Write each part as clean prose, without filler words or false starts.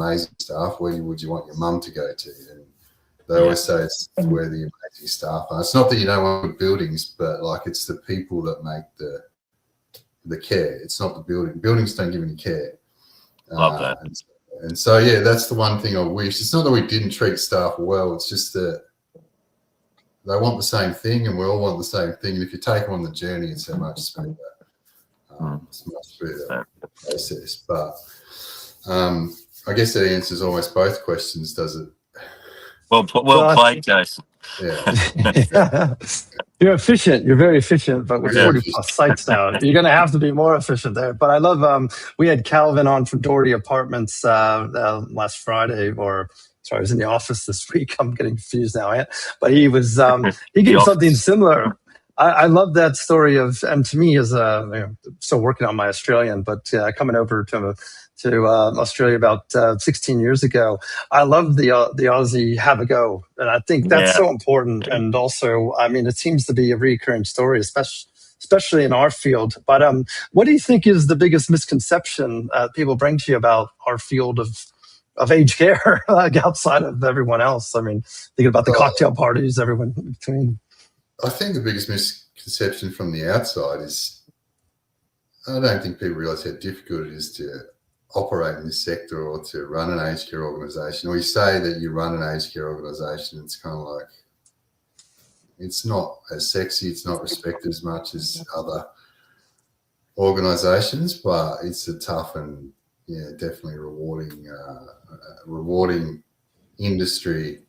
amazing staff, where would you want your mum to go to? And they always say it's where the amazing staff are. It's not that you don't want good buildings, but like it's the people that make the care. It's not the building. Buildings don't give any care. Love that. And so, yeah, that's the one thing I wish. It's not that we didn't treat staff well. It's just that they want the same thing and we all want the same thing. And if you take them on the journey, it's a much smoother. It's a much smoother process. But I guess that answers almost both questions, does it? Well played, Jason. Yeah. You're efficient. You're very efficient, but with 40 plus sites now, you're going to have to be more efficient there. But I love, we had Calvin on from Doherty Apartments last Friday, or sorry, I was in the office this week. I'm getting confused now. But he was, he gave something similar. I love that story of, and to me as still working on my Australian, but coming over to Australia about 16 years ago. I love the Aussie have a go. And I think that's so important. And also, I mean, it seems to be a recurring story, especially in our field. But what do you think is the biggest misconception people bring to you about our field of aged care, like outside of everyone else? I mean, thinking about the cocktail parties, everyone in between. I think the biggest misconception from the outside is I don't think people realise how difficult it is to operate in this sector or to run an aged care organisation. Or you say that you run an aged care organisation, it's kind of like it's not as sexy, it's not respected as much as other organisations, but it's a tough and definitely rewarding industry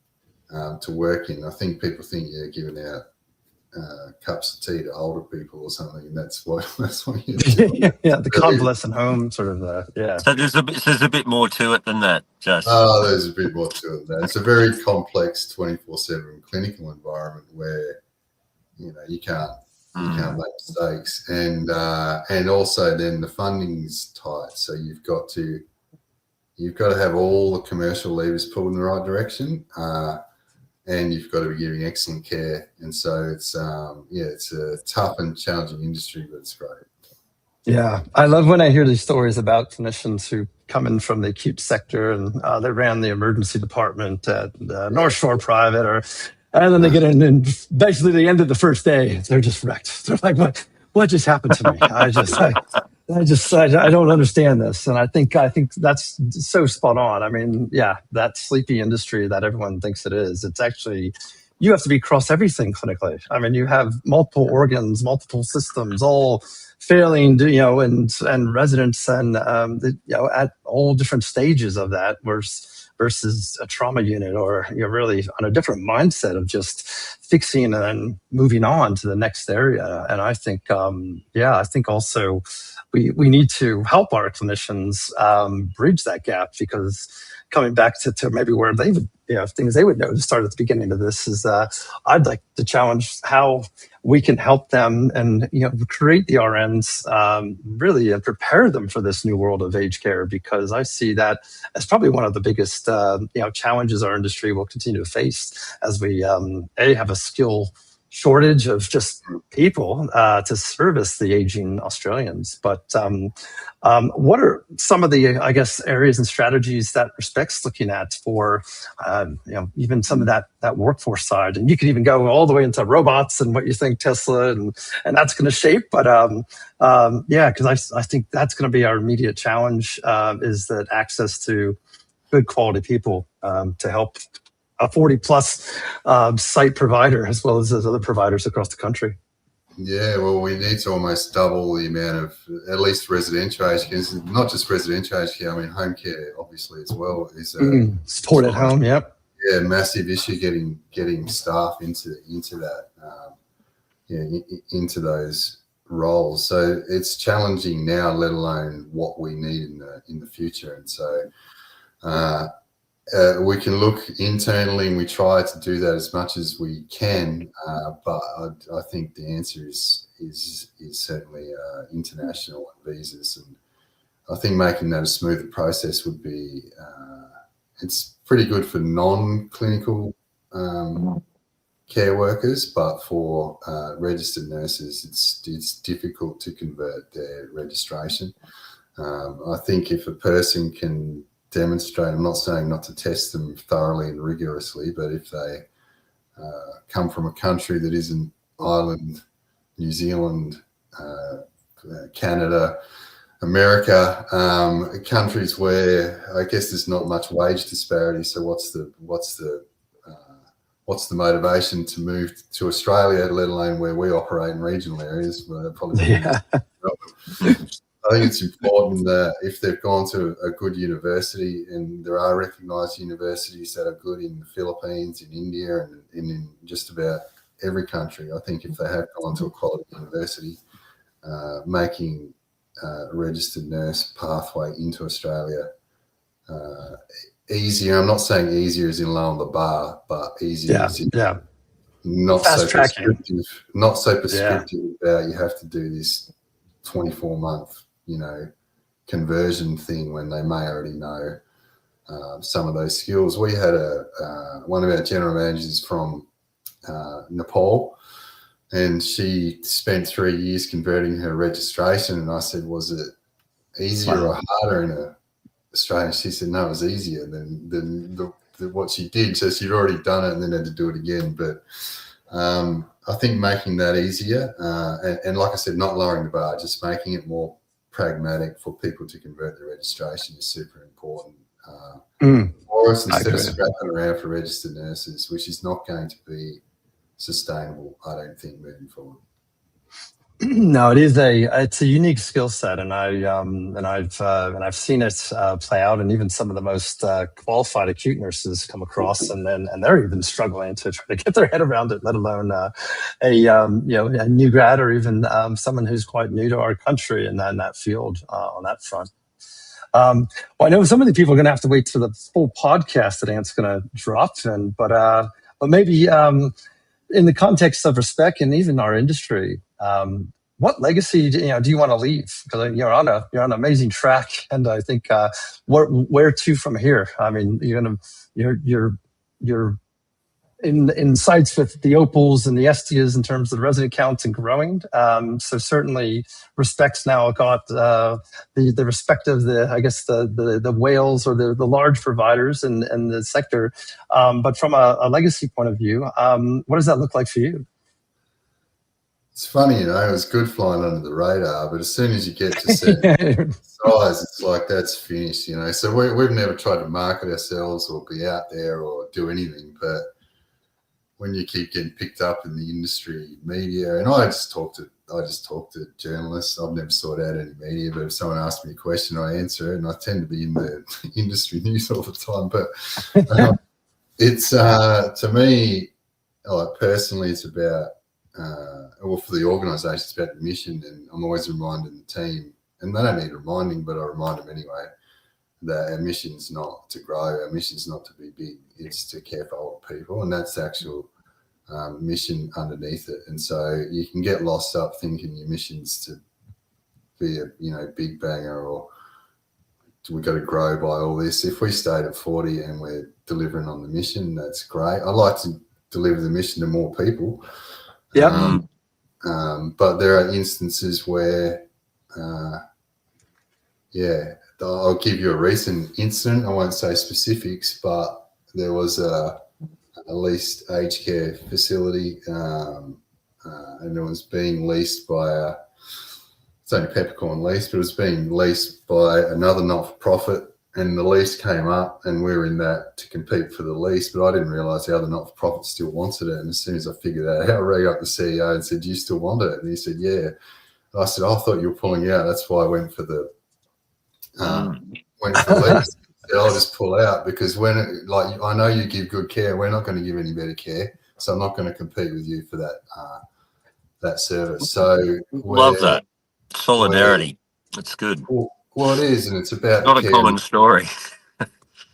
to work in. I think people think you're giving out cups of tea to older people or something, and that's what you do. The convalescent home sort of So there's a bit more to it than that, Justin. Oh, there's a bit more to it than that. It's a very complex 24/7 clinical environment where you can't make mistakes, and also then the funding's tight, so you've got to have all the commercial levers pulled in the right direction. And you've got to be giving excellent care. And so it's a tough and challenging industry, but it's great. Yeah. I love when I hear these stories about clinicians who come in from the acute sector and they ran the emergency department at North Shore Private, and then they get in and basically the end of the first day, they're just wrecked. They're like, what just happened to me? I don't understand this. And I think that's so spot on. I mean, that sleepy industry that everyone thinks it is, it's actually, you have to be across everything clinically. I mean, you have multiple organs, multiple systems, all failing, and residents and, at all different stages of that versus a trauma unit, or you're really on a different mindset of just fixing and then moving on to the next area. And I think, I think also we need to help our clinicians bridge that gap, because coming back to maybe where they would, things they would know to start at the beginning of this is I'd like to challenge how we can help them and, create the RNs really and prepare them for this new world of aged care, because I see that as probably one of the biggest, challenges our industry will continue to face as we, have a skill shortage of just people to service the aging Australians. But what are some of the, I guess, areas and strategies that Respect's looking at for, even some of that workforce side? And you could even go all the way into robots and what you think Tesla and that's going to shape. But because I think that's going to be our immediate challenge is that access to good quality people to help a 40-plus site provider, as well as those other providers across the country. Yeah, well, we need to almost double the amount of at least residential aged care. Not just residential aged care. I mean, home care, obviously, as well is support at home. Yep. Yeah, massive issue getting staff into that, into those roles. So it's challenging now, let alone what we need in the future. And so. We can look internally, and we try to do that as much as we can. But I think the answer is certainly international visas, and I think making that a smoother process would be. It's pretty good for non-clinical care workers, but for registered nurses, it's difficult to convert their registration. I think if a person can demonstrate, I'm not saying not to test them thoroughly and rigorously, but if they come from a country that isn't Ireland, New Zealand, Canada, America, countries where I guess there's not much wage disparity. So what's the motivation to move to Australia, let alone where we operate in regional areas? Well, probably Yeah. I think it's important that if they've gone to a good university, and there are recognised universities that are good in the Philippines, in India, and in just about every country. I think if they have gone to a quality university, making a registered nurse pathway into Australia easier. I'm not saying easier as in low on the bar, but easier as in not Fast so tracking. prescriptive. Not so prescriptive about you have to do this 24-month, conversion thing when they may already know some of those skills. We had one of our general managers from Nepal, and she spent 3 years converting her registration. And I said, was it easier or harder in Australia? She said, no, it was easier than what she did. So she'd already done it and then had to do it again. But I think making that easier, and like I said, not lowering the bar, just making it more pragmatic for people to convert their registration is super important for us, instead of scrapping around for registered nurses, which is not going to be sustainable, I don't think, moving forward. No, it's a unique skill set, and I've seen it play out, and even some of the most qualified acute nurses come across, and they're even struggling to try to get their head around it, let alone a new grad or even someone who's quite new to our country in that field on that front. Well, I know some of the people are going to have to wait for the full podcast that Ant's going to drop, but maybe in the context of respect and even our industry, what legacy do you want to leave? Because you're on an amazing track, and I think where to from here? I mean, you're in sights with the Opals and the Estias in terms of the resident counts and growing. So certainly Respect's now got the respect of the whales or the large providers in the sector. But from a legacy point of view, what does that look like for you? It's funny, it was good flying under the radar, but as soon as you get to certain size, it's like that's finished, So we've never tried to market ourselves or be out there or do anything, but when you keep getting picked up in the industry media, and I just talk to journalists. I've never sought out any media, but if someone asks me a question, I answer it, and I tend to be in the industry news all the time. But it's to me, personally, it's about for the organisation, it's about the mission, and I'm always reminding the team, and they don't need reminding, but I remind them anyway, that our mission's not to grow, our mission's not to be big, it's to care for old people, and that's the actual mission underneath it. And so you can get lost up thinking your mission's to be a big banger, or we've got to grow by all this. If we stayed at 40 and we're delivering on the mission, that's great. I like to deliver the mission to more people. But there are instances where I'll give you a recent incident. I won't say specifics, but there was a leased aged care facility, and it was being leased by it's only Peppercorn lease, but it was being leased by another not-for-profit, and the lease came up, and we were in that to compete for the lease, but I didn't realise the other not-for-profit still wanted it. And as soon as I figured that out, I rang up the CEO and said, "Do you still want it?" And he said, "Yeah." And I said, "I thought you were pulling out. That's why I went for the lease." I'll just pull out, because I know you give good care, we're not going to give any better care, so I'm not going to compete with you for that service. So love that solidarity. It's good. Well, it is, and it's about not a common story.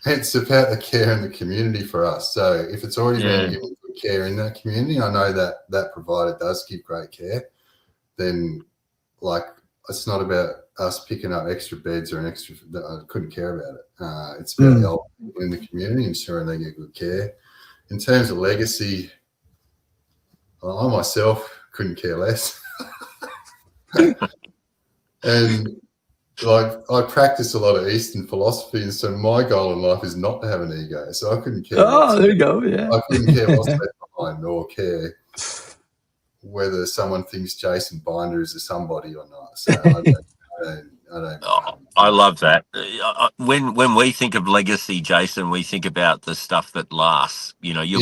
It's about the care in the community for us. So if it's already been given good care in that community, I know that provider does give great care, then it's not about us picking up extra beds or I couldn't care about it. It's about the old people in the community, ensuring they get good care. In terms of legacy, I myself couldn't care less. And like I practice a lot of Eastern philosophy, and so my goal in life is not to have an ego. So I couldn't care. Oh, there you go. Yeah. I couldn't care what's left behind, or care whether someone thinks Jason Binder is a somebody or not. So I don't. Oh, I love that. When we think of legacy, Jason, we think about the stuff that lasts. You know, you're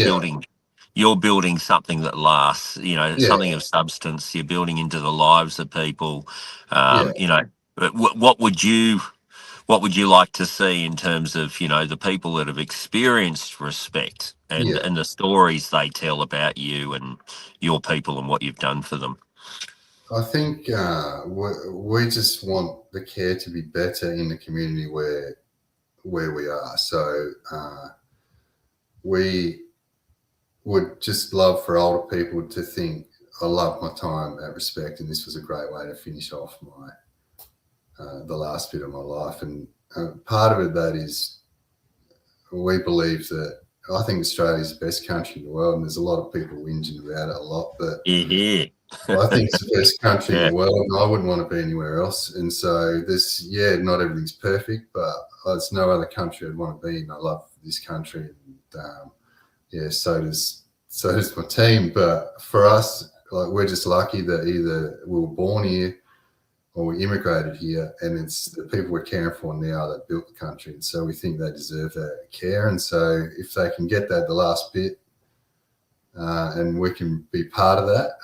building something that lasts. You know, Yeah. something of substance. You're building into the lives of people. Yeah. You know, but what would you like to see in terms of, you know, the people that have experienced respect and the stories they tell about you and your people and what you've done for them? I think we just want the care to be better in the community where we are. So we would just love for older people to think, I love my time at Respect, and this was a great way to finish off my the last bit of my life. And part of it, that is, we believe that, I think Australia is the best country in the world, and there's a lot of people whinging about it a lot, but I think it's the best country in the world, and I wouldn't want to be anywhere else. And so this, not everything's perfect, but there's no other country I'd want to be in. I love this country, and so does my team. But for us, like, we're just lucky that either we were born here or we immigrated here, and it's the people we're caring for now that built the country. And so we think they deserve that care. And so if they can get that the last bit, and we can be part of that,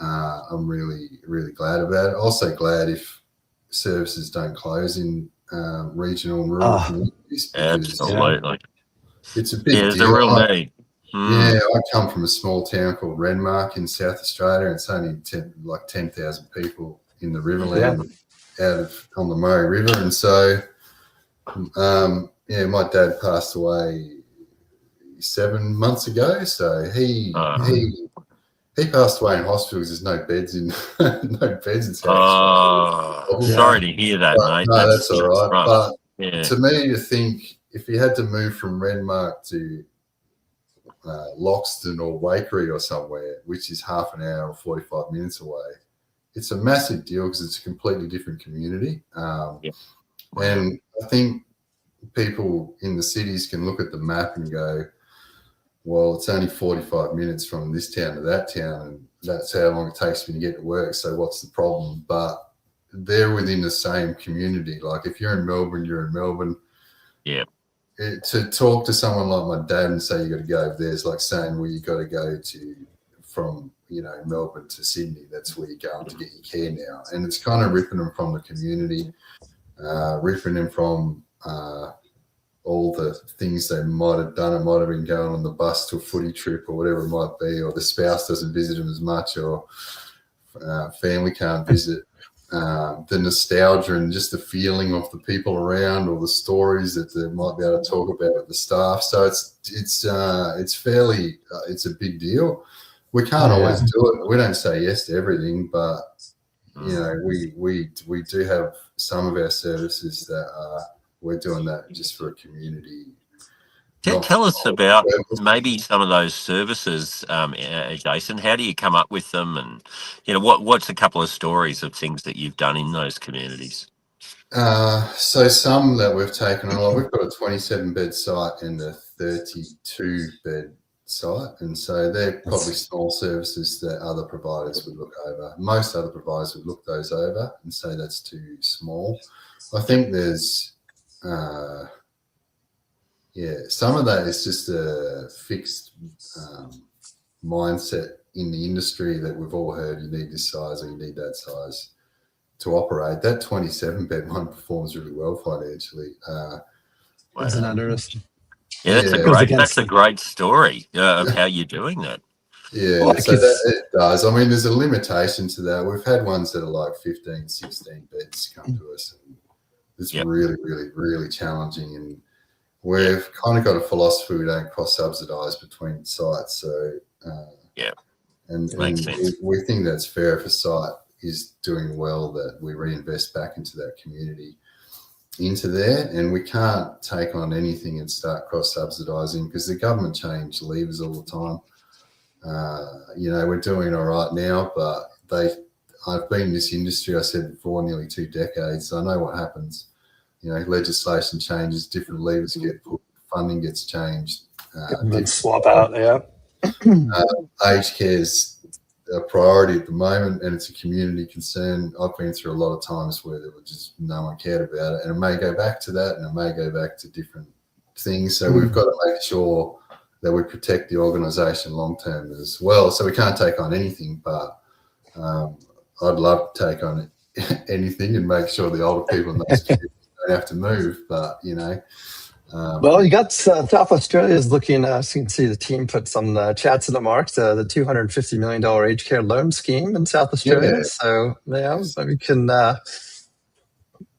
I'm really, really glad about it. Also glad if services don't close in regional and rural communities. Absolutely. It's a big deal. There's a real need. Yeah, I come from a small town called Renmark in South Australia. It's only 10,000 people in the Riverland on the Murray River. And so, my dad passed away 7 months ago, so he passed away in hospital because there's no beds in South Australia. Sorry to hear that, mate. No, that's all right. Rough. But to me, to think, if you had to move from Renmark to Loxton or Waikerie or somewhere, which is half an hour or 45 minutes away, it's a massive deal because it's a completely different community. And I think people in the cities can look at the map and go, well, it's only 45 minutes from this town to that town, and that's how long it takes me to get to work. So what's the problem? But they're within the same community. Like, if you're in Melbourne, you're in Melbourne. Yeah. To talk to someone like my dad and say you got to go over there is like saying, well, you got to go from Melbourne to Sydney. That's where you're going to get your care now. And it's kind of ripping them from the community, ripping them from all the things they might have done. It might have been going on the bus to a footy trip or whatever it might be, or the spouse doesn't visit them as much, or family can't visit. The nostalgia and just the feeling of the people around, or the stories that they might be able to talk about with the staff. So it's fairly it's a big deal. We can't always do it. We don't say yes to everything, but we do have some of our services that we're doing that just for a community. Tell us about maybe some of those services, Jason. How do you come up with them, and what's a couple of stories of things that you've done in those communities? So some that we've taken on, we've got a 27-bed site and a 32-bed site, and so they're probably small services that other providers would look over. Most other providers would look those over and say that's too small. I think there's some of that is just a fixed mindset in the industry that we've all heard, you need this size or you need that size to operate. That 27-bed one performs really well financially. Isn't that interesting? Yeah, that's a great story of how you're doing that. Yeah, so that it does. I mean, there's a limitation to that. We've had ones that are like 15, 16 beds come to us, and it's really, really, really challenging. And we've kind of got a philosophy, we don't cross-subsidise between sites. So, and we think that's fair if a site is doing well, that we reinvest back into that community, into there. And we can't take on anything and start cross-subsidising because the government change levers all the time. We're doing all right now, but I've been in this industry, I said, for nearly 2 decades. So I know what happens. legislation changes, different levers get put, funding gets changed. Government swap out, yeah. Aged care is a priority at the moment, and it's a community concern. I've been through a lot of times where there was just no one cared about it, and it may go back to that, and it may go back to different things. So we've got to make sure that we protect the organisation long term as well. So we can't take on anything, but I'd love to take on anything and make sure the older people in those communities don't have to move. But well, you got South Australia is looking. So you can see the team put some chats in the marks. The $250 million aged care loan scheme in South Australia. Yeah. So maybe we can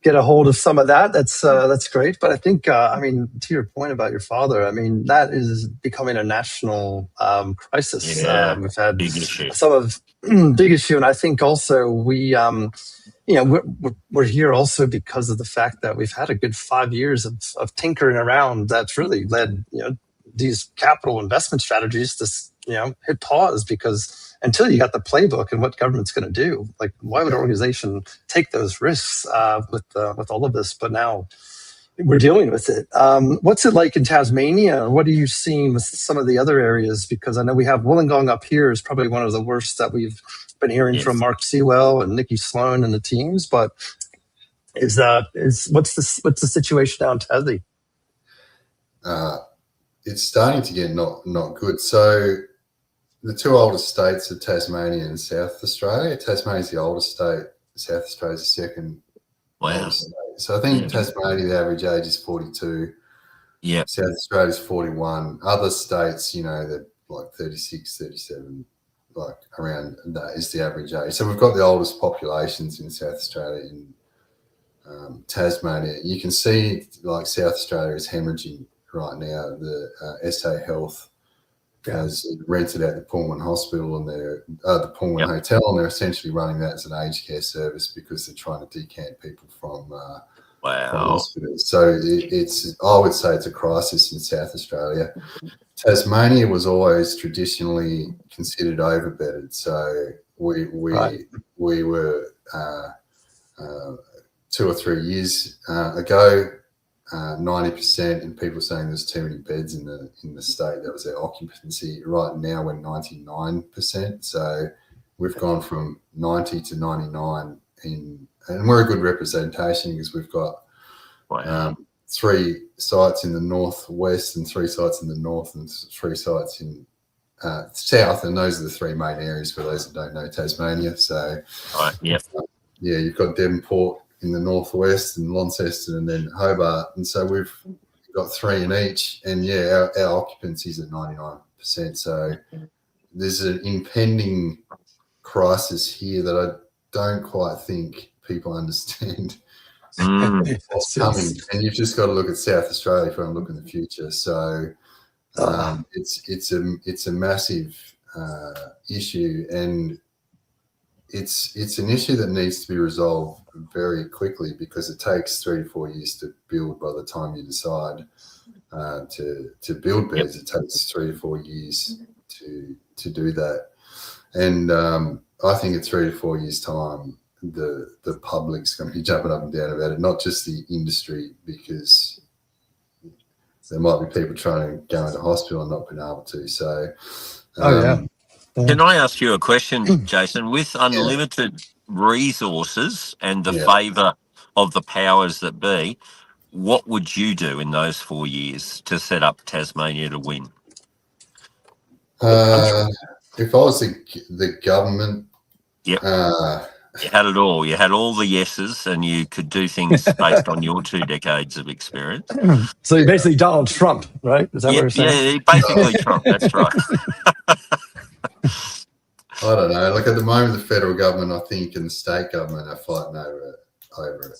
get a hold of some of that. That's great. But I think, to your point about your father, that is becoming a national crisis. Yeah, we've had big issue. some of big issue, and I think also we. We're here also because of the fact that we've had a good 5 years of tinkering around that's really led these capital investment strategies to hit pause, because until you got the playbook and what government's going to do, like why would an organization take those risks with all of this? But now we're dealing with it. What's it like in Tasmania? What are you seeing with some of the other areas? Because I know we have Wollongong up here is probably one of the worst that we've been hearing from Mark Sewell and Nikki Sloan and the teams. But what's the situation down in Tassie? It's starting to get not good. So the two oldest states are Tasmania and South Australia. Tasmania is the oldest state. South Australia is the second oldest state. So I think Tasmania, the average age is 42. Yeah. South Australia is 41. Other states, they're like 36, 37, like around that is the average age. So we've got the oldest populations in South Australia and Tasmania. You can see like South Australia is hemorrhaging right now. The SA Health has rented out the Pullman Hospital and the Pullman Hotel, and they're essentially running that as an aged care service because they're trying to decant people from hospitals. So I would say it's a crisis in South Australia. Tasmania was always traditionally considered overbedded, so we were 2 or 3 years ago. 90%, and people saying there's too many beds in the state. That was their occupancy. Right now we're 99%. So we've gone from 90 to 99 and we're a good representation because we've got 3 sites in the northwest and 3 sites in the north and 3 sites in south, and those are the 3 main areas for those that don't know Tasmania. So you've got Devonport in the northwest and Launceston and then Hobart, and so we've got 3 in each, and our occupancy is at 99%. So there's an impending crisis here that I don't quite think people understand what's coming, and you've just got to look at South Australia for a look in the future. So it's a massive issue, and it's an issue that needs to be resolved very quickly because it takes 3 to 4 years to build. By the time you decide to build beds, it takes 3 to 4 years to do that. And I think in 3 to 4 years' time, the public's going to be jumping up and down about it, not just the industry, because there might be people trying to go into hospital and not being able to. So, Can I ask you a question, Jason? With unlimited resources and the favour of the powers that be, what would you do in those 4 years to set up Tasmania to win? If I was the government, you had it all. You had all the yeses, and you could do things based on your 2 decades of experience. So you're basically Donald Trump, right? Is that what you're saying? Yeah, basically Trump. That's right. I don't know. Like at the moment, the federal government, I think, and the state government are fighting over it.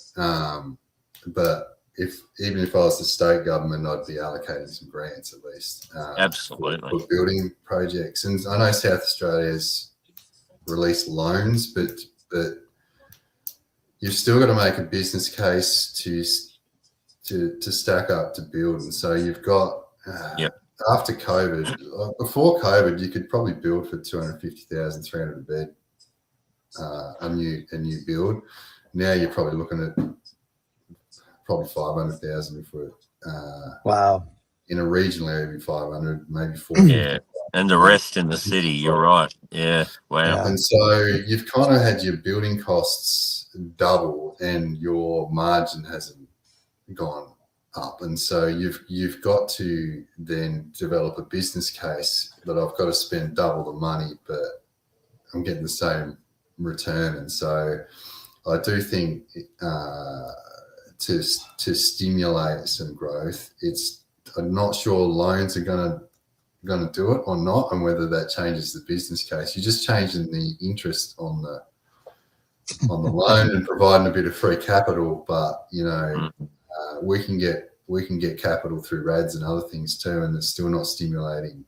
But even if I was the state government, I'd be allocating some grants at least. Absolutely. For building projects. And I know South Australia's released loans, but you've still got to make a business case to stack up to build. And so you've got after COVID, before COVID, you could probably build for 250,000, 300 bed a new build. Now you're probably looking at probably 500,000 if we're Wow. in a regional area, it'd be 500, maybe 400. Yeah. And the rest in the city, you're right. Yeah. Wow. Yeah. And so you've kind of had your building costs double and your margin hasn't gone up. And so you've got to then develop a business case that I've got to spend double the money, but I'm getting the same return. And so I do think to stimulate some growth, I'm not sure loans are going to do it or not, and whether that changes the business case. You're just changing the interest on the loan and providing a bit of free capital, but we can get capital through RADs and other things too, and it's still not stimulating.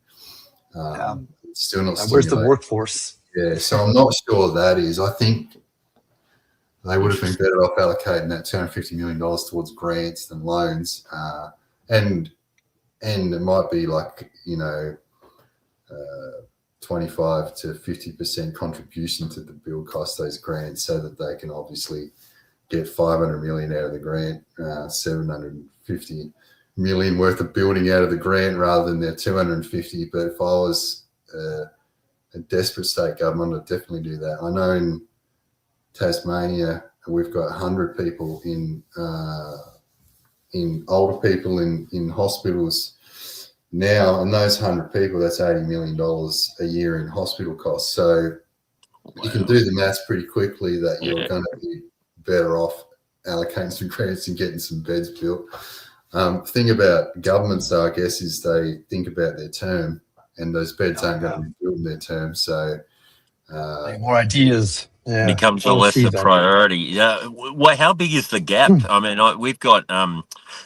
It's still not. Where's the workforce? Yeah, so I'm not sure that is. I think they would have been better off allocating that $250 million towards grants than loans, and it might be like 25 to 50% contribution to the build cost, those grants, so that they can obviously get 500 million out of the grant, 750 million worth of building out of the grant rather than their 250. But if I was a desperate state government, I'd definitely do that. I know in Tasmania we've got 100 people in older people in hospitals now, and those 100 people, that's $80 million a year in hospital costs. So you can do the maths pretty quickly that you're going to be better off allocating some grants and getting some beds built. Thing about governments, though, I guess, is they think about their term, and those beds aren't going to be built in their term. So more ideas. Yeah. Becomes a lesser priority. Yeah. Well, how big is the gap? I mean, we've got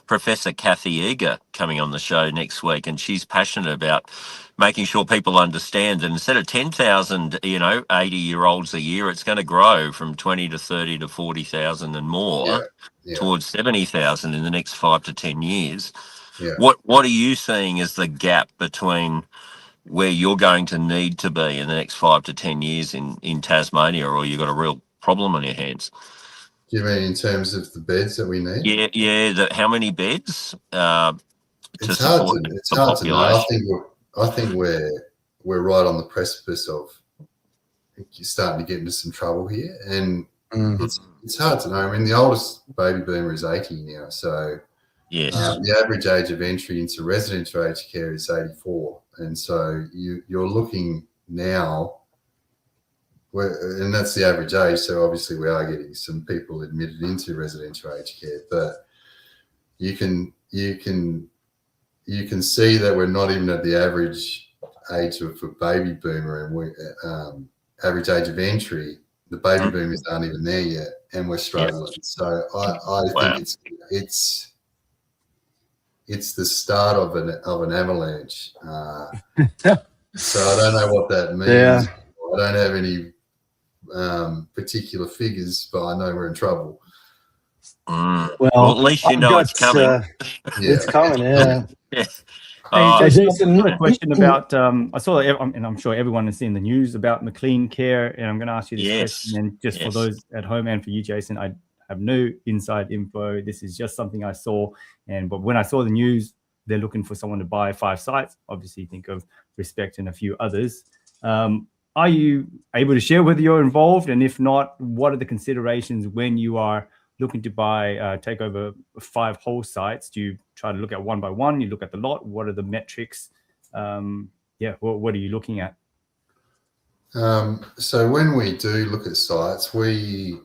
Professor Kathy Eager coming on the show next week, and she's passionate about making sure people understand that instead of 10,000, 80-year-olds a year, it's going to grow from 20 to 30 to 40,000 and more towards 70,000 in the next 5 to 10 years. Yeah. What are you seeing as the gap between where you're going to need to be in the next 5 to 10 years in Tasmania, or you've got a real problem on your hands? Do you mean in terms of the beds that we need? Yeah. How many beds to support the hard to know. population? I think we're right on the precipice of starting to get into some trouble here, and it's hard to know. I mean, the oldest baby boomer is 80 now, so yes, the average age of entry into residential aged care is 84. And so you're looking now, and that's the average age. So obviously we are getting some people admitted into residential aged care, but you can see that we're not even at the average age of a baby boomer, and average age of entry. The baby boomers aren't even there yet, and we're struggling. So I think it's the start of an avalanche. So I don't know what that means. Yeah. I don't have any particular figures, but I know we're in trouble. Well, at least you know it's coming. It's coming, yeah. Hey, Jason, another question about, I saw, and I'm sure everyone has seen the news about Maclean Care, and I'm going to ask you this question, and just for those at home and for you, Jason, I have no inside info. This is just something I saw, but when I saw the news, they're looking for someone to buy 5 sites. Obviously, think of Respect and a few others. Are you able to share whether you're involved, and if not, what are the considerations when you are looking to take over 5 whole sites? Do you try to look at one by one? You look at the lot. What are the metrics? What are you looking at? So when we do look at sites, we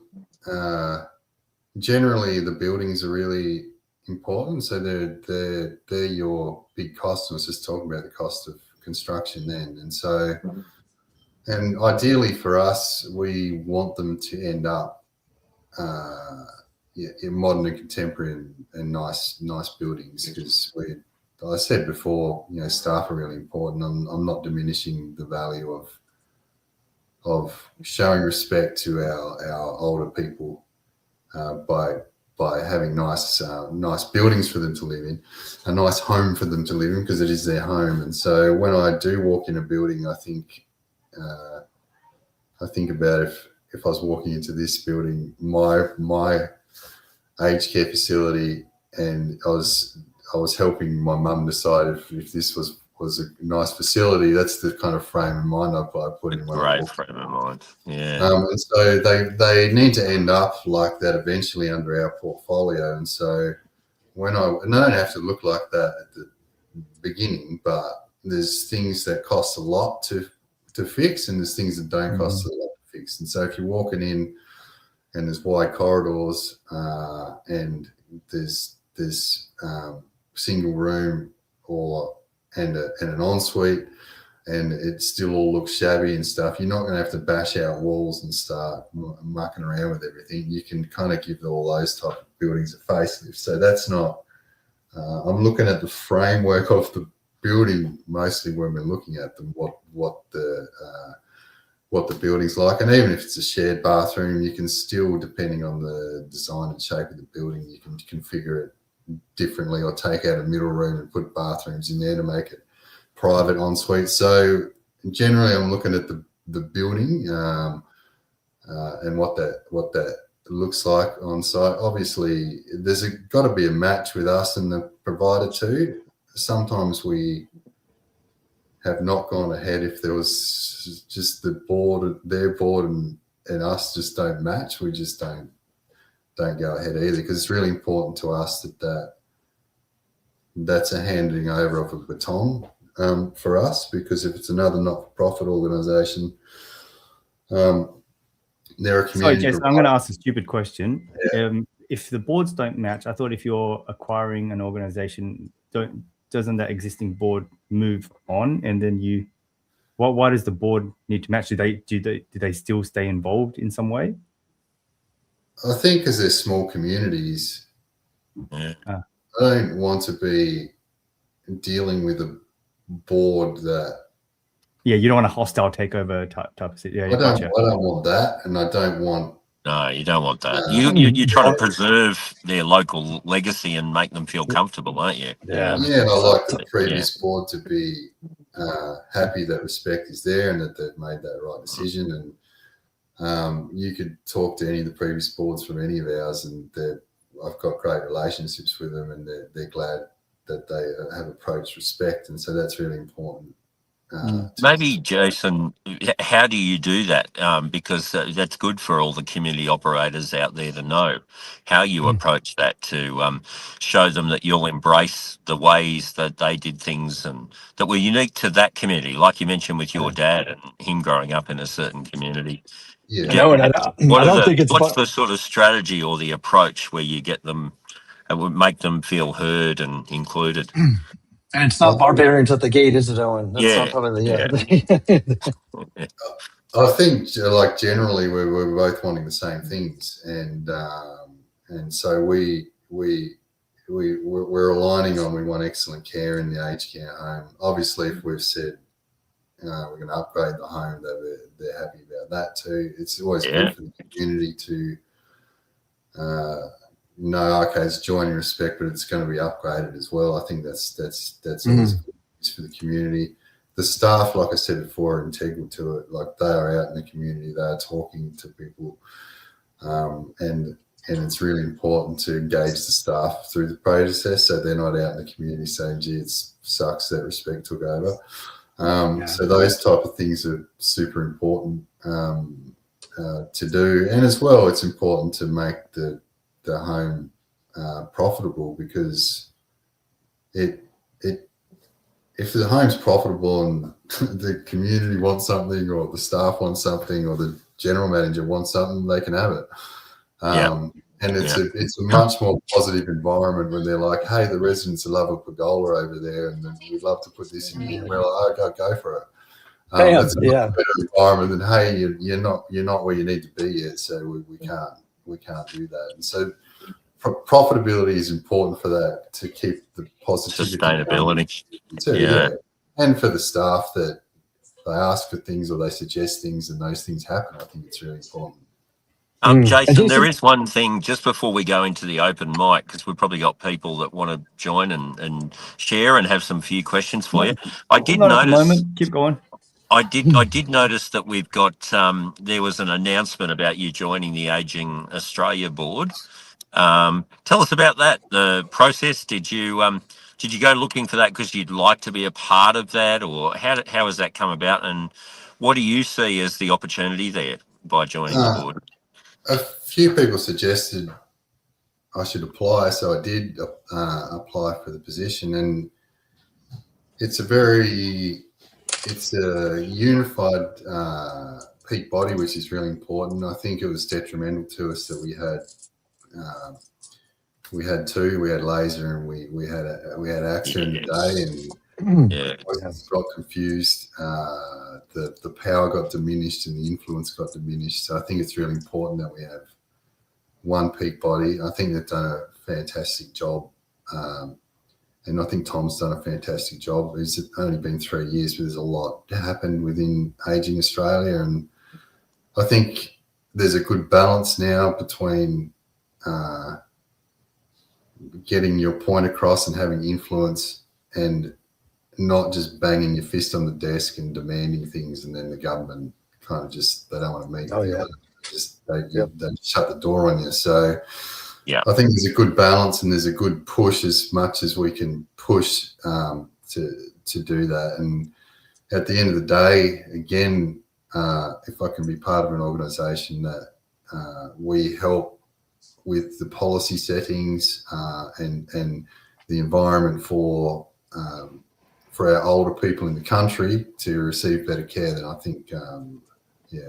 generally the buildings are really important. So they're your big cost. I was just talking about the cost of construction then, and so and ideally for us, we want them to end up in modern and contemporary and nice buildings, because I said before, staff are really important. I'm not diminishing the value of showing respect to our older people by having nice buildings for them to live in, a nice home for them to live in, because it is their home. And so when I do walk in a building, I think about if I was walking into this building, my aged care facility, and I was helping my mum decide if this was a nice facility. That's the kind of frame of mind I put in. Great frame of mind. Yeah. And so they need to end up like that eventually under our portfolio. And so and they don't have to look like that at the beginning, but there's things that cost a lot to fix, and there's things that don't cost a lot to fix. And so if you're walking in and there's wide corridors and there's single room and an ensuite, and it still all looks shabby and stuff, you're not going to have to bash out walls and start mucking around with everything. You can kind of give all those type of buildings a facelift. So that's not. I'm looking at the framework of the building mostly when we're looking at them. What the building's like, and even if it's a shared bathroom, you can still, depending on the design and shape of the building, you can configure it differently, or take out a middle room and put bathrooms in there to make it private ensuite. So generally, I'm looking at the building and what that looks like on site. Obviously, there's got to be a match with us and the provider too. Sometimes we have not gone ahead if there was just their board and us just don't match. We just don't go ahead either, because it's really important to us that's a handing over of a baton for us, because if it's another not-for-profit organisation, they're a community. Sorry, Jason, I'm going to ask a stupid question. Yeah. If the boards don't match, I thought if you're acquiring an organisation, doesn't that existing board move on, and then why does the board need to match? Do they still stay involved in some way? I think because they're small communities, I don't want to be dealing with a board that. Yeah, you don't want a hostile takeover type of thing. Yeah, I don't want that, and I don't want. No, you don't want that. You're trying to preserve their local legacy and make them feel comfortable, aren't you? Yeah. And I like the previous board to be happy that respect is there and that they've made that right decision. And you could talk to any of the previous boards from any of ours, and I've got great relationships with them, and they're glad that they have approached respect, and so that's really important. Maybe, Jason, how do you do that? Because that's good for all the community operators out there to know how you approach that, to show them that you'll embrace the ways that they did things and that were unique to that community, like you mentioned with your dad and him growing up in a certain community. Yeah. What's the sort of strategy or the approach where you get them and would make them feel heard and included? And it's not barbarians at the gate, is it, Owen? That's not probably I think, like, generally we're both wanting the same things, and so we're aligning on, we want excellent care in the aged care home. Obviously, if we've said we're going to upgrade the home, they're happy about that too. It's always good for the community to no, okay, it's joining respect, but it's going to be upgraded as well. I think that's always good for the community. The staff, like I said before, are integral to it. Like, they are out in the community, they are talking to people, and it's really important to engage the staff through the process, so they're not out in the community saying, "Gee, it sucks that respect took over." So those type of things are super important to do, and as well, it's important to make the home profitable, because if the home's profitable and the community wants something, or the staff want something, or the general manager wants something, they can have it. And it's a much more positive environment when they're like, "Hey, the residents love a pergola over there, and we'd love to put this in here." We're like, "Oh, go for it." That's a better environment than, "Hey, you're not where you need to be yet, so we can't do that." And so profitability is important for that, to keep the positivity, sustainability too, and for the staff, that they ask for things or they suggest things and those things happen. I think it's really important. Jason, there is one thing just before we go into the open mic, because we've probably got people that want to join and share and have some few questions for you. I did notice. Keep going. I did notice that we've got there was an announcement about you joining the Aging Australia board. Tell us about that, the process. Did you go looking for that because you'd like to be a part of that, or how has that come about, and what do you see as the opportunity there by joining the board? A few people suggested I should apply, so I did apply for the position, and it's a unified peak body, which is really important. I think it was detrimental to us that we had laser and we had AXA in the day, and I got confused. The power got diminished and the influence got diminished. So I think it's really important that we have one peak body. I think they've done a fantastic job. And I think Tom's done a fantastic job. It's only been 3 years, but there's a lot happened within Ageing Australia. And I think there's a good balance now between getting your point across and having influence, and not just banging your fist on the desk and demanding things, and then the government kind of they don't want to meet. They shut the door on you. So I think there's a good balance and there's a good push, as much as we can push to do that. And at the end of the day, again, if I can be part of an organisation that we help with the policy settings and the environment for our older people in the country to receive better care, then I think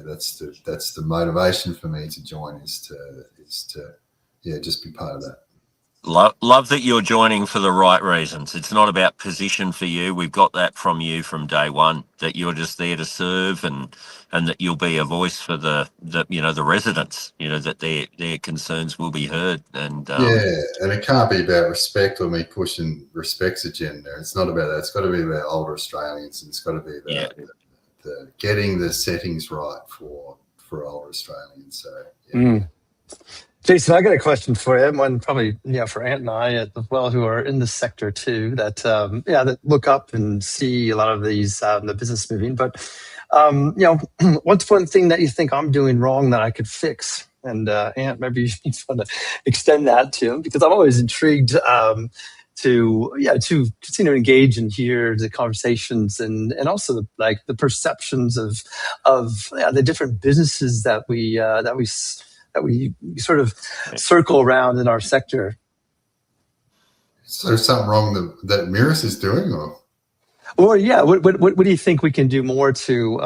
that's the motivation for me to join, is to just be part of that. Love that you're joining for the right reasons. It's not about position for you. We've got that from you from day one, that you're just there to serve, and that you'll be a voice for the residents, that their concerns will be heard. And and it can't be about respect or me pushing respect's agenda. It's not about that. It's got to be about older Australians, and it's got to be about the getting the settings right for older Australians. So Jason, I got a question for you. One probably, for Ant and I as well, who are in the sector too, that look up and see a lot of these the business moving. But what's one thing that you think I'm doing wrong that I could fix? And Ant, maybe you just want to extend that to him, because I'm always intrigued to continue to engage and hear the conversations and also the perceptions of the different businesses that we sort of circle around in our sector. So there's something wrong that Mirus is doing, or? Or what do you think we can do more to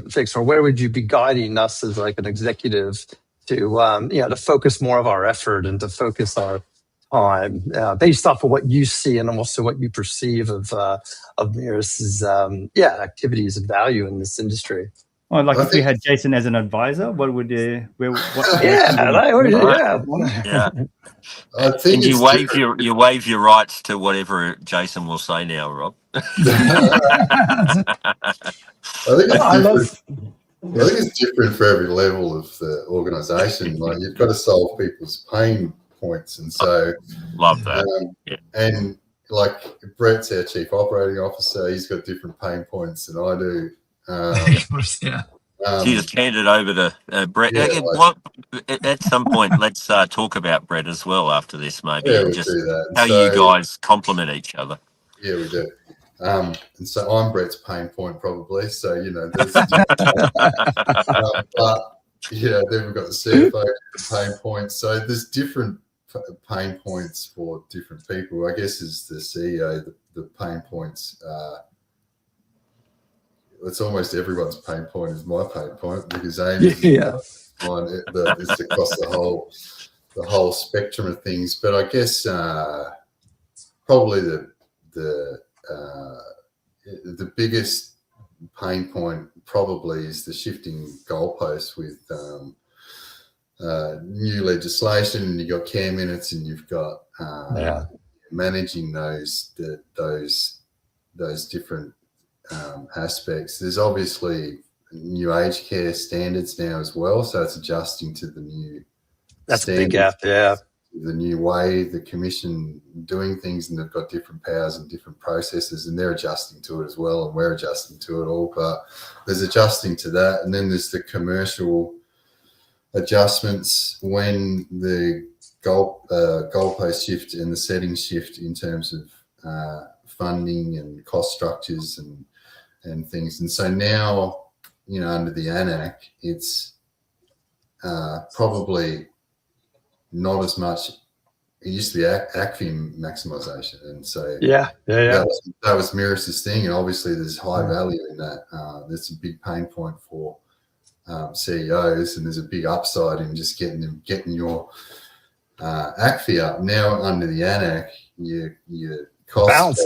fix, or where would you be guiding us as an executive to focus more of our effort and to focus our time based off of what you see and also what you perceive of Mirus's activities and value in this industry? Well, if we had Jason as an advisor, what would I think you waive your rights to whatever Jason will say now, Rob. I think it's different for every level of the organisation. You've got to solve people's pain points, and so love that. And Brett's our chief operating officer. He's got different pain points than I do. You just hand it over to Brett. At some point, let's talk about Brett as well after this, maybe, and just how you guys complement each other. Yeah, we do. And so I'm Brett's pain point, probably. So there's but then we've got the CFO pain points. So there's different pain points for different people. I guess as the CEO, the pain points. It's almost everyone's pain point is my pain point, because Amy's mine. It's across the whole spectrum of things. But I guess probably the biggest pain point probably is the shifting goalposts with new legislation, and you've got care minutes, and you've got managing those different aspects. There's obviously new aged care standards now as well, so it's adjusting to the new That's a big gap, yeah. The new way the commission doing things, and they've got different powers and different processes, and they're adjusting to it as well, and we're adjusting to it all. But there's adjusting to that, and then there's the commercial adjustments when the goalpost shift and the settings shift in terms of funding and cost structures and things. And so now, under the AN-ACC, it's probably not as much. It used to be ACFIM maximisation, and so that was Miras's thing. And obviously, there's high value in that. There's a big pain point for CEOs, and there's a big upside in just getting your ACFI up. Now under the AN-ACC, your costs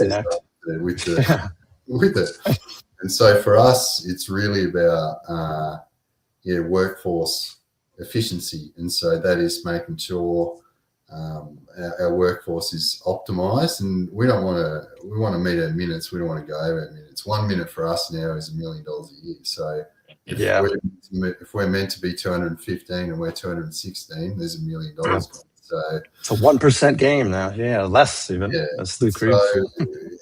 with it. And so for us, it's really about workforce efficiency, and so that is making sure our workforce is optimized. And we want to meet our minutes. We don't want to go over our minutes. 1 minute for us now is $1 million a year. So if we're meant to be 215 and we're 216, there's $1 million. So it's a 1% game now. Less even. That's the creep.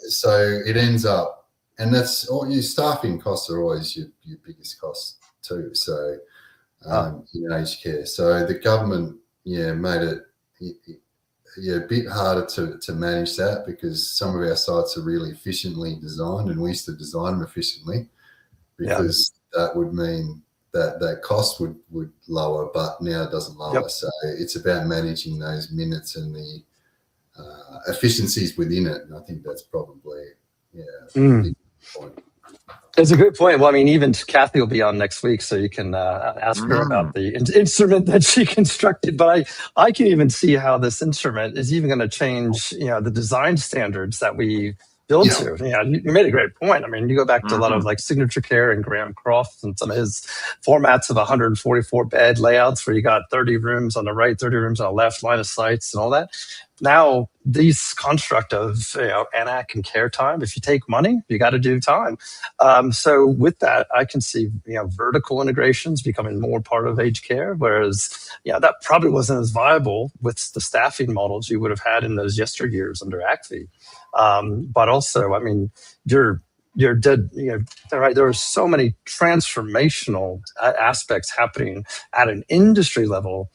So it ends up, and that's all. Your staffing costs are always your biggest cost too. So in aged care, so the government made it a bit harder to manage that, because some of our sites are really efficiently designed, and we used to design them efficiently, because that would mean that cost would lower, but now it doesn't lower. So it's about managing those minutes and the efficiencies within it. And I think that's probably a big point. It's a good point. Well, I mean, even Kathy will be on next week, so you can ask her about the instrument that she constructed. But I can even see how this instrument is even going to change, the design standards that we build to. You made a great point. I mean, you go back to a lot of like Signature Care and Graham Croft and some of his formats of 144 bed layouts where you got 30 rooms on the right, 30 rooms on the left, line of sights and all that. Now, these construct of AN-ACC and care time, if you take money, you got to do time. So with that, I can see vertical integrations becoming more part of aged care, whereas that probably wasn't as viable with the staffing models you would have had in those yesteryears under ACFI. But also, I mean, you're dead. Right. There are so many transformational aspects happening at an industry level,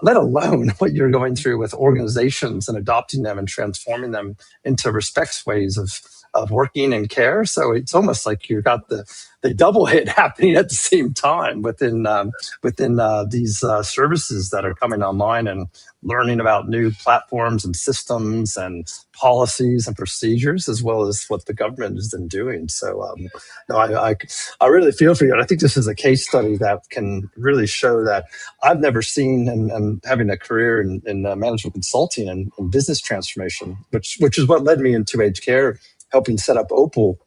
let alone what you're going through with organizations and adopting them and transforming them into respects ways of working and care. So it's almost like you've got the double hit happening at the same time within these services that are coming online, and learning about new platforms and systems and policies and procedures, as well as what the government has been doing. So I really feel for you. And I think this is a case study that can really show that I've never seen, and having a career in management consulting and business transformation, which is what led me into aged care, helping set up Opal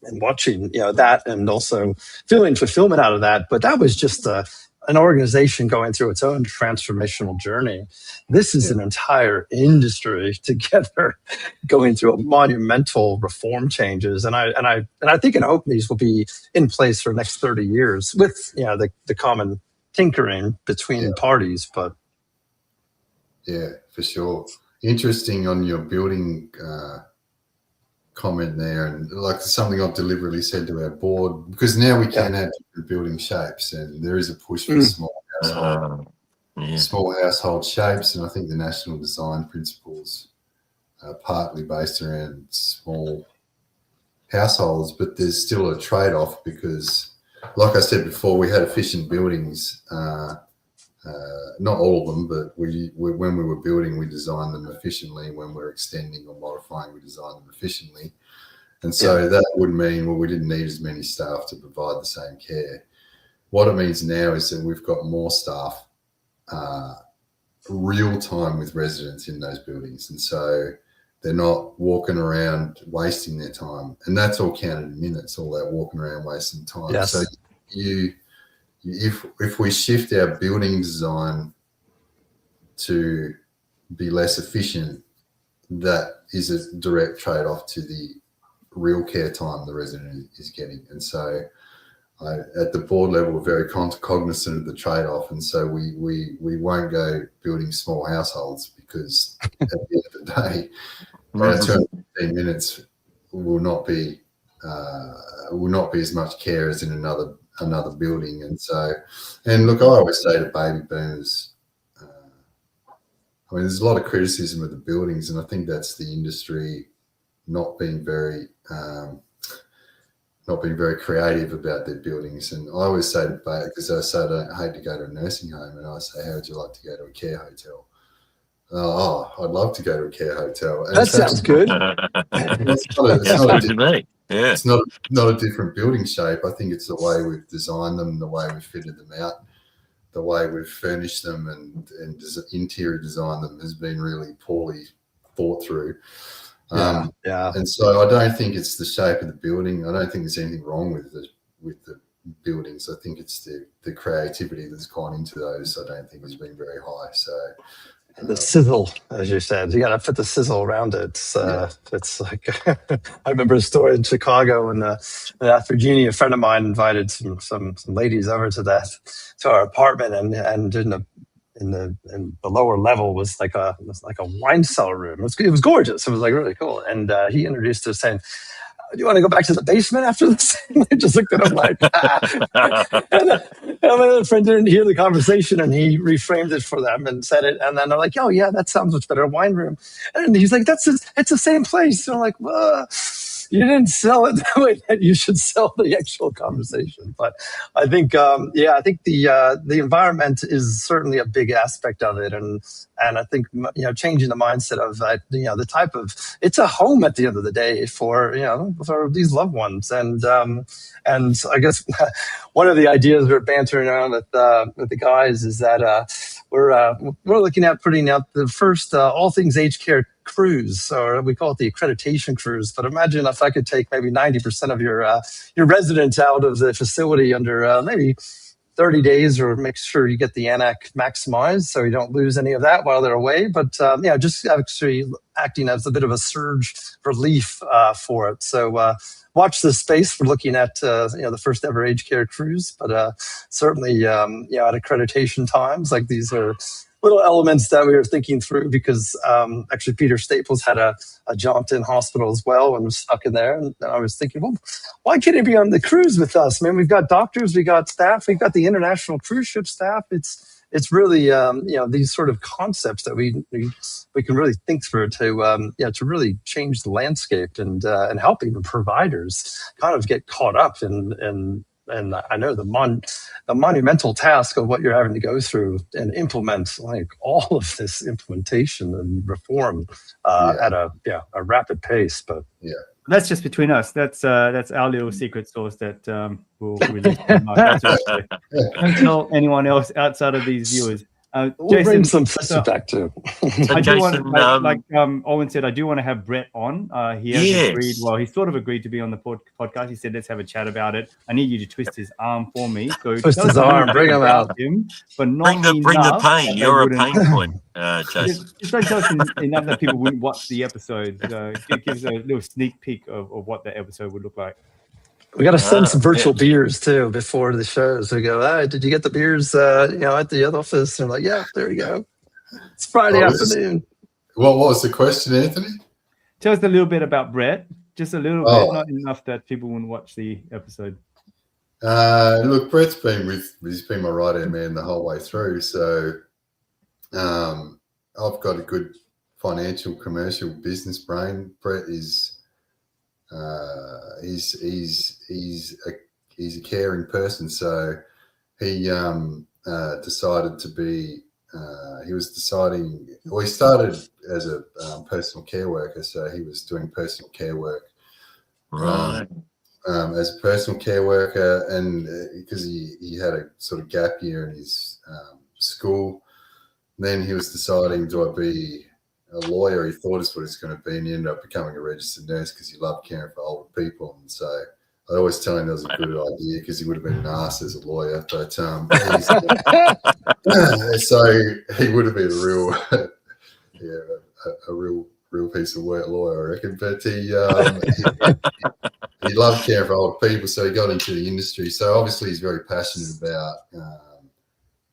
and watching that, and also feeling fulfillment out of that. But that was just an organization going through its own transformational journey. This is an entire industry together going through a monumental reform changes. And I think and hope these will be in place for the next 30 years with the common tinkering between parties. But for sure. Interesting on your building comment there, and like something I've deliberately said to our board, because now we can have different building shapes, and there is a push for small household shapes, and I think the national design principles are partly based around small households, but there's still a trade-off, because like I said before, we had efficient buildings, not all of them, but when we were building, we designed them efficiently. When we're extending or modifying, we designed them efficiently. And so that would mean, we didn't need as many staff to provide the same care. What it means now is that we've got more staff real time with residents in those buildings. And so they're not walking around wasting their time. And that's all counted in minutes, all that walking around wasting time. Yes. So if we shift our building design to be less efficient, that is a direct trade-off to the real care time the resident is getting. And so at the board level, we're very cognizant of the trade-off. And so we won't go building small households, because at the end of the day, 215 minutes will not be as much care as in another building. And so, and look, I always say to baby boomers, I mean, there's a lot of criticism of the buildings, and I think that's the industry not being very creative about their buildings. And I always say because I say I don't hate to go to a nursing home, and I say, how would you like to go to a care hotel? Oh, I'd love to go to a care hotel. And that sounds good. It's not a different building shape. I think it's the way we've designed them, the way we've fitted them out, the way we've furnished them and interior design them has been really poorly thought through. And so I don't think it's the shape of the building. I don't think there's anything wrong with the buildings. I think it's the creativity that's gone into those. I don't think has been very high. So the sizzle, as you said, you got to fit the sizzle around it. It's like I remember a story in Chicago, and after Jeannie, a friend of mine, invited some ladies over to our apartment, and in the lower level was like a wine cellar room. It was gorgeous. It was like really cool. And he introduced us saying, "Do you want to go back to the basement after this?" And I just looked at him like, and my other friend didn't hear the conversation, and he reframed it for them and said it. And then they're like, "Oh yeah, that sounds much better, a wine room." And he's like, it's the same place. And I'm like, you didn't sell it the way that you should sell the actual conversation. But I think, the environment is certainly a big aspect of it, and I think changing the mindset of the type of, it's a home at the end of the day for these loved ones, and I guess one of the ideas we're bantering around with the guys is that we're looking at putting out the first all things aged care cruise, or we call it the accreditation cruise. But imagine if I could take maybe 90% of your residents out of the facility under maybe 30 days, or make sure you get the ANAC maximized so you don't lose any of that while they're away. But just actually acting as a bit of a surge relief for it. So watch this space. We're looking at the first ever aged care cruise, but certainly at accreditation times, like these are little elements that we were thinking through, because actually Peter Staples had a jaunt in hospital as well and was stuck in there. And I was thinking, well, why can't he be on the cruise with us? Man, we've got doctors, we got staff, we've got the international cruise ship staff. It's really these sort of concepts that we can really think through to really change the landscape and help even providers kind of get caught up in. And I know the monumental task of what you're having to go through and implement, like all of this implementation and reform at a rapid pace. But that's just between us. That's our little secret sauce that we'll release. Don't tell anyone else outside of these viewers. We'll Jason, bring some sister back too. I do want, like Owen said, I do want to have Brett on. He has agreed. Well, he sort of agreed to be on the podcast. He said, "Let's have a chat about it." I need you to twist his arm for me. So twist his arm, bring him out. But not bring the pain. You're a pain point, Jason. Just don't tell us enough that people wouldn't watch the episode. It gives a little sneak peek of what that episode would look like. We got to send some virtual beers too before the shows. We go, did you get the beers at the other office? And I'm like, yeah, there you go. It's Friday afternoon. What was the question, Anthony? Tell us a little bit about Brett. Just a little bit, not enough that people wouldn't watch the episode. Look, Brett's he's been my right-hand man the whole way through. So I've got a good financial, commercial business brain. Brett is he's a caring person. So he decided to be. He started as a personal care worker. So he was doing personal care work. Right. As a personal care worker, and because he had a sort of gap year in his school, then he was deciding, do I be a lawyer? He thought it's what it's going to be, and he ended up becoming a registered nurse because he loved caring for older people. And so I always tell him that was a good idea because he would have been an arse as a lawyer, but so he would have been a real piece of work lawyer, I reckon. But he loved caring for older people, so he got into the industry. So obviously he's very passionate about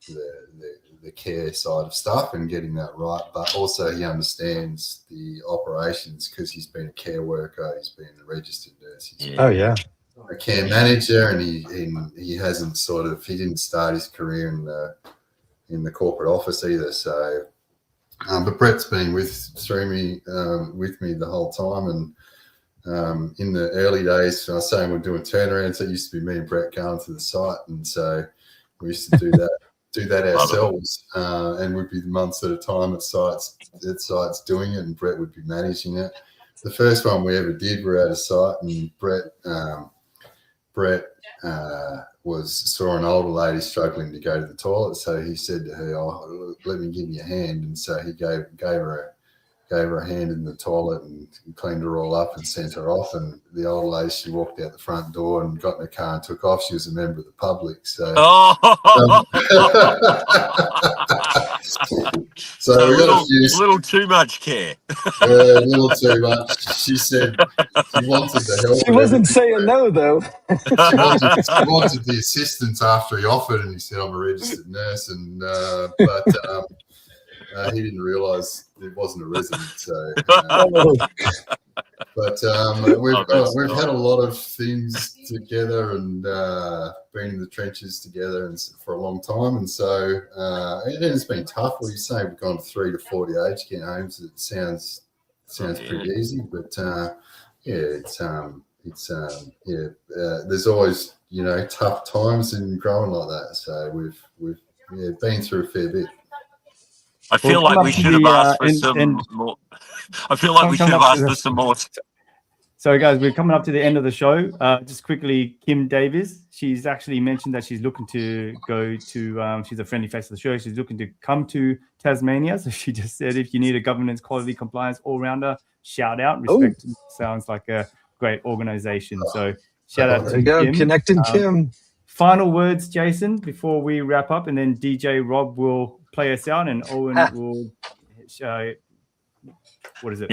the care side of stuff and getting that right, but also he understands the operations because he's been a care worker, he's been a registered nurse, he's a care manager, and he hasn't he didn't start his career in the corporate office either. So But Brett's been with me the whole time, and in the early days, I was saying we're doing turnarounds. It used to be me and Brett going to the site, and so we used to do that ourselves, and we'd be months at a time at sites doing it, and Brett would be managing it. The first one we ever did, we're at a site, and Brett saw an older lady struggling to go to the toilet, so he said to her, "Oh, let me give you a hand." And so he gave her a hand in the toilet and cleaned her all up and sent her off. And the old lady, she walked out the front door and got in her car and took off. She was a member of the public, so. So we got a little too much care. A little too much. She said she wanted the help. She wasn't saying no, though. She wanted the assistance after he offered, and he said, "I'm a registered nurse," and but he didn't realise it wasn't a resident. So, but we've had a lot of things together and been in the trenches together and for a long time, and so it's been tough. What you say, we've gone 3 to 40 aged care homes. It sounds pretty easy, but there's always tough times in growing like that. So we've been through a fair bit. I feel like we should have asked for some more. I feel like we should have asked for some more. So, guys, we're coming up to the end of the show. Just quickly, Kim Davis. She's actually mentioned that she's looking to go to. She's a friendly face of the show. She's looking to come to Tasmania. So she just said, if you need a governance, quality, compliance all-rounder, shout out. Respect sounds like a great organisation. So shout out to Kim. Connecting Kim. Final words, Jason, before we wrap up, and then DJ Rob will play us out, and Owen will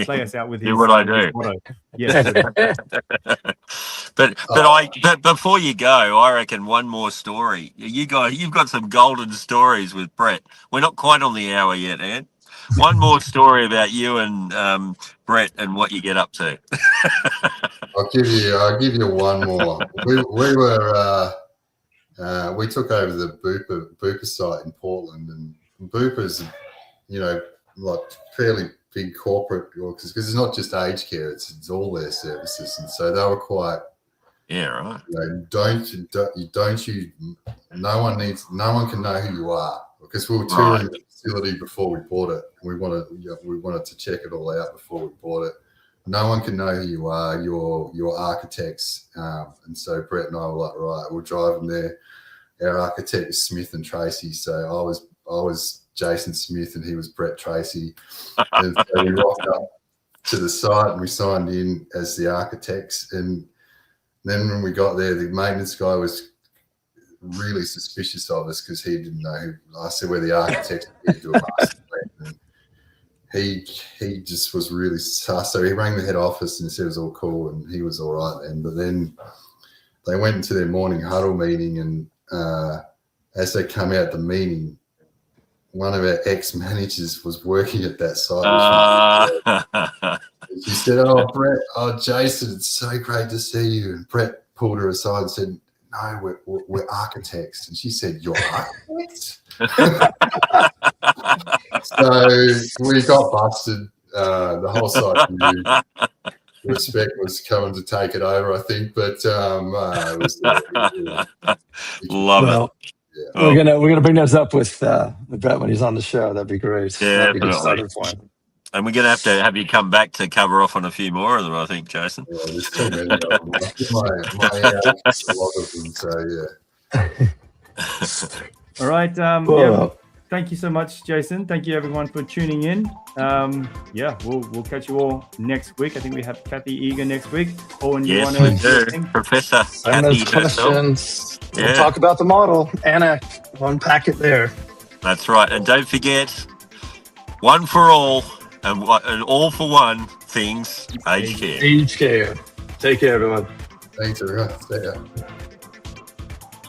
play us out with his do what I do. Yeah. but before you go, I reckon one more story. You've got some golden stories with Brett. We're not quite on the hour yet, Ann. One more story about you and Brett and what you get up to. I'll give you one more. We took over the Bupa site in Portland, and Bupa's, like fairly big corporate, because it's not just aged care; it's all their services, and so they were quite. Yeah, right. No one can know who you are, because we were touring the facility before we bought it. We wanted to check it all out before we bought it. No one can know who you are. You're architects, and so Brett and I were like, right, we're driving there. Our architect is Smith and Tracy, so I was Jason Smith and he was Brett Tracy, and so we rocked up to the site and we signed in as the architects. And then when we got there, the maintenance guy was really suspicious of us because he didn't know who. I said, we're the architects. We do a master plan. And he just was really sus. So he rang the head office and said it was all cool, and he was all right then. But then they went into their morning huddle meeting, and as they come out the meeting, one of our ex-managers was working at that site. She said, "Oh, Brett, Jason, it's so great to see you." And Brett pulled her aside and said, "No, we're architects." And she said, "You're architects?" So we got busted. The whole site knew. Respect was coming to take it over, I think, but it was love it. Yeah. We're gonna bring those up with Brett when he's on the show. That'd be great. Yeah, that'd be a good starting point. And we're going to have you come back to cover off on a few more of them, I think, Jason. Yeah, there's too many of them. A lot of them, so yeah. All right. Cool. Thank you so much, Jason. Thank you, everyone, for tuning in. We'll catch you all next week. I think we have Kathy Eager next week. Owen, you want to Professor Kathy questions. We'll talk about the model. Anna, unpack it there. That's right. And don't forget, one for all and all for one things, aged care. Aged care. Take care, everyone. Thanks, everyone. Stay up.